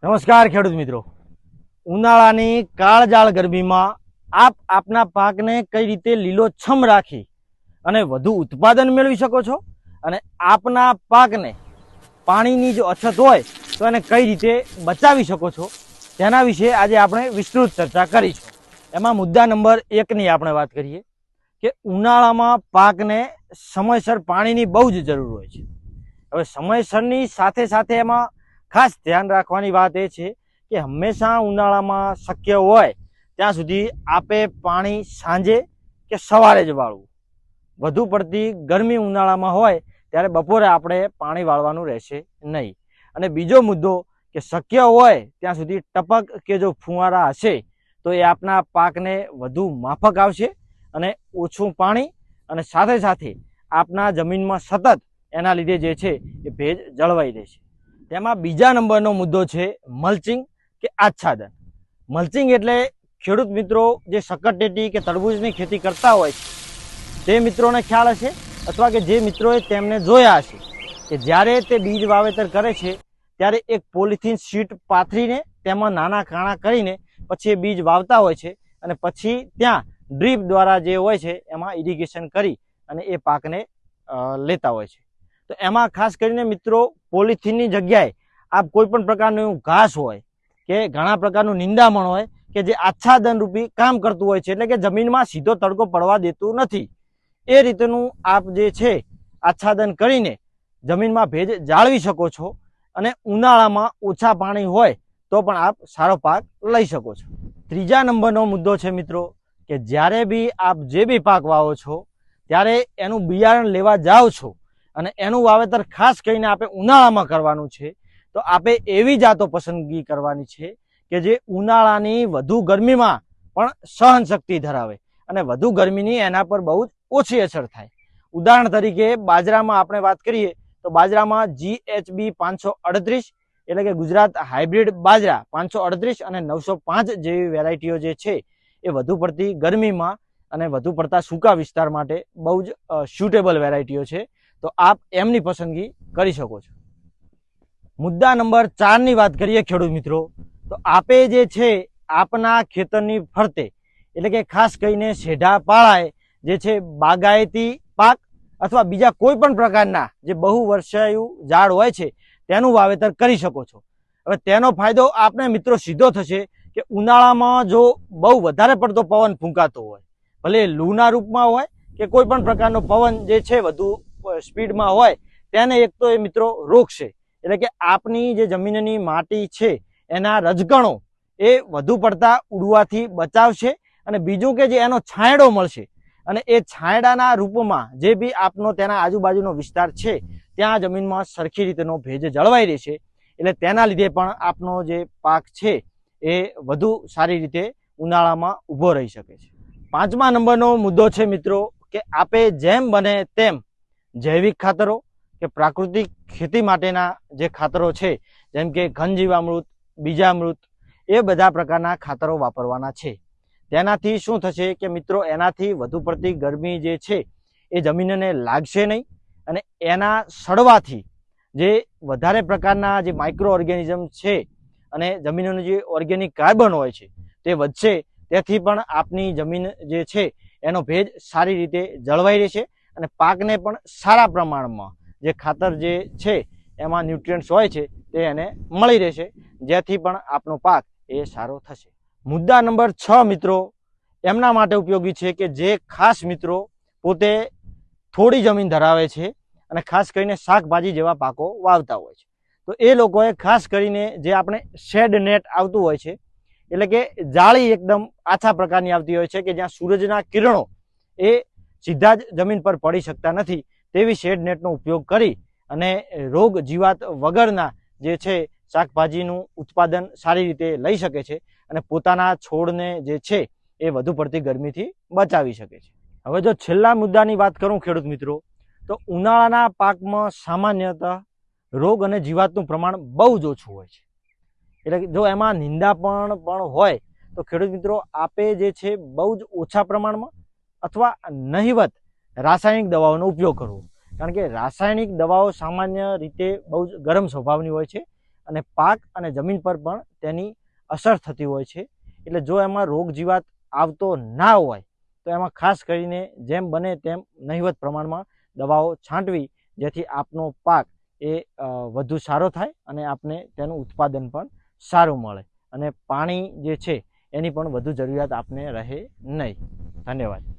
નમસ્કાર ખેડૂત મિત્રો, ઉનાળાની કાળજાળ ગરમીમાં આપ આપના પાકને કઈ રીતે લીલોછમ રાખી અને વધુ ઉત્પાદન મેળવી શકો છો અને આપના પાકને પાણીની જો અછત હોય તો એને કઈ રીતે બચાવી શકો છો તેના વિશે આજે આપણે વિસ્તૃત ચર્ચા કરીશું. એમાં મુદ્દા નંબર 1ની આપણે વાત કરીએ કે ઉનાળામાં પાકને સમયસર પાણીની બહુ જ જરૂર હોય છે. હવે સમયસરની સાથે સાથે એમાં ખાસ ધ્યાન રાખવાની વાત એ છે કે હંમેશા ઉનાળામાં શક્ય હોય ત્યાં સુધી આપે પાણી સાંજે કે સવારે જ વાળવું. વધુ પડતી ગરમી ઉનાળામાં હોય ત્યારે બપોરે આપણે પાણી વાળવાનું રહેશે નહીં. અને બીજો મુદ્દો કે શક્ય હોય ત્યાં સુધી ટપક કે જો ફુવારા હશે તો એ આપના પાકને વધુ માફક આવશે અને ઓછું પાણી અને સાથે સાથે આપના જમીનમાં સતત એના લીધે જે છે એ ભેજ જળવાઈ રહેશે. તેમાં બીજા નંબરનો મુદ્દો છે મલ્ચિંગ કે આચ્છાદન. મલ્ચિંગ એટલે ખેડૂત મિત્રો જે શક્કરટેટી કે તરબૂચની ખેતી કરતા હોય છે તે મિત્રોને ખ્યાલ હશે અથવા કે જે મિત્રોએ તેમને જોયા હશે કે જ્યારે તે બીજ વાવેતર કરે છે ત્યારે એક પોલિથીન શીટ પાથરીને તેમાં નાના કાણા કરીને પછી એ બીજ વાવતા હોય છે અને પછી ત્યાં ડ્રીપ દ્વારા જે હોય છે એમાં ઇરિગેશન કરી અને એ પાકને લેતા હોય છે. તો એમાં ખાસ કરીને મિત્રો પોલિથીનની જગ્યાએ આપ કોઈ પણ પ્રકારનું ઘાસ હોય કે ઘણા પ્રકારનું નિંદામણ હોય કે જે આચ્છાદન રૂપી કામ કરતું હોય છે, એટલે કે જમીનમાં સીધો તડકો પડવા દેતું નથી, એ રીતનું આપ જે છે આચ્છાદન કરીને જમીનમાં ભેજ જાળવી શકો છો અને ઉનાળામાં ઓછા પાણી હોય તો પણ આપ સારો પાક લઈ શકો છો. ત્રીજા નંબરનો મુદ્દો છે મિત્રો કે જ્યારે બી આપ જે બી પાક વાવો છો ત્યારે એનું બિયારણ લેવા જાઓ છો અને એનું વાવેતર ખાસ કરીને આપણે ઉનાળામાં કરવાનું છે તો આપણે એવી જાતો પસંદગી કરવાની છે કે જે ઉનાળાની વધુ ગરમીમાં પણ સહન શક્તિ ધરાવે અને વધુ ગરમીની એના પર બહુ જ ઓછી અસર થાય. ઉદાહરણ તરીકે બાજરામાં આપણે વાત કરીએ તો બાજરામાં GHB 538 એટલે કે ગુજરાત હાઇબ્રિડ બાજરા 538 અને 905 જેવી વેરાયટીઓ જે છે એ વધુ પડતી ગરમીમાં અને વધુ પડતા સૂકા વિસ્તાર માટે બહુ જ સ્યુટેબલ વેરાયટીઓ છે, તો આપ એમની પસંદગી કરી શકો છો. મુદ્દા નંબર 4ની વાત કરીએ ખેડૂત મિત્રો, તો આપે જે છે આપના ખેતરની ફરતે એટલે કે ખાસ કરીને શેઢા પાળાએ જે છે બાગાયતી પાક અથવા બીજા કોઈ પણ પ્રકારના જે બહુ વર્ષાયુ ઝાડ હોય છે તેનું વાવેતર કરી શકો છો. હવે તેનો ફાયદો આપને મિત્રો સીધો થશે કે ઉનાળામાં જો બહુ વધારે પડતો પવન ફૂંકાતો હોય, ભલે લૂના રૂપમાં હોય કે કોઈ પણ પ્રકારનો પવન જે છે વધુ સ્પીડમાં હોય, તેને એક તો એ મિત્રો રોકશે, એટલે કે આપની જે જમીનની માટી છે એના રજકણો એ વધુ પડતા ઉડવાથી બચાવશે અને બીજું કે જે એનો છાંયડો મળશે અને એ છાંયડાના રૂપમાં જે બી આપનો તેના આજુબાજુનો વિસ્તાર છે ત્યાં જમીનમાં સરખી રીતેનો ભેજ જળવાઈ રહેશે, એટલે તેના લીધે પણ આપનો જે પાક છે એ વધુ સારી રીતે ઉનાળામાં ઊભો રહી શકે છે. 5મા નંબરનો મુદ્દો છે મિત્રો કે આપે જેમ બને તેમ જૈવિક ખાતરો કે પ્રાકૃતિક ખેતી માટેના જે ખાતરો છે જેમ કે ઘનજીવામૃત, બીજામૃત, એ બધા પ્રકારના ખાતરો વાપરવાના છે. તેનાથી શું થશે કે મિત્રો એનાથી વધુ પડતી ગરમી જે છે એ જમીનને લાગશે નહીં અને એના સડવાથી જે વધારે પ્રકારના જે માઇક્રો ઓર્ગેનિઝમ છે અને જમીનનું જે ઓર્ગેનિક કાર્બન હોય છે તે વધશે, તેથી પણ આપની જમીન જે છે એનો ભેજ સારી રીતે જળવાઈ રહેશે અને પાકને પણ સારા પ્રમાણમાં જે ખાતર જે છે એમાં ન્યુટ્રિયન્ટ્સ હોય છે તે એને મળી રહેશે, જેથી પણ આપનો પાક એ સારો થશે. મુદ્દા નંબર 6 મિત્રો એમના માટે ઉપયોગી છે કે જે ખાસ મિત્રો પોતે થોડી જમીન ધરાવે છે અને ખાસ કરીને શાકભાજી જેવા પાકો વાવતા હોય છે, તો એ લોકોએ ખાસ કરીને જે આપણે શેડ નેટ આવતું હોય છે એટલે કે જાળી એકદમ આછા પ્રકારની આવતી હોય છે કે જ્યાં સૂરજના કિરણો એ સીધા જ જમીન પર પડી શકતા નથી, તેવી શેડ નેટનો ઉપયોગ કરી અને રોગ જીવાત વગરના જે છે શાકભાજીનું ઉત્પાદન સારી રીતે લઈ શકે છે અને પોતાના છોડને જે છે એ વધુ પડતી ગરમીથી બચાવી શકે છે. હવે જો છેલ્લા મુદ્દાની વાત કરું ખેડૂત મિત્રો, તો ઉનાળાના પાકમાં સામાન્યતઃ રોગ અને જીવાતનું પ્રમાણ બહુ જ ઓછું હોય છે, એટલે જો એમાં નિંદાપણ પણ હોય તો ખેડૂત મિત્રો આપે જે છે બહુ જ ઓછા પ્રમાણમાં અથવા નહિવત રાસાયણિક દવાઓનો ઉપયોગ કરવો, કારણ કે રાસાયણિક દવાઓ સામાન્ય રીતે બહુ જ ગરમ સ્વભાવની હોય છે અને પાક અને જમીન પર પણ તેની અસર થતી હોય છે. એટલે જો એમાં રોગ જીવાત આવતો ના હોય તો એમાં ખાસ કરીને જેમ બને તેમ નહિવત પ્રમાણમાં દવાઓ છાંટવી, જેથી આપનો પાક એ વધુ સારો થાય અને આપને તેનું ઉત્પાદન પણ સારું મળે અને પાણી જે છે એની પણ વધુ જરૂરિયાત આપને રહે નહીં. ધન્યવાદ.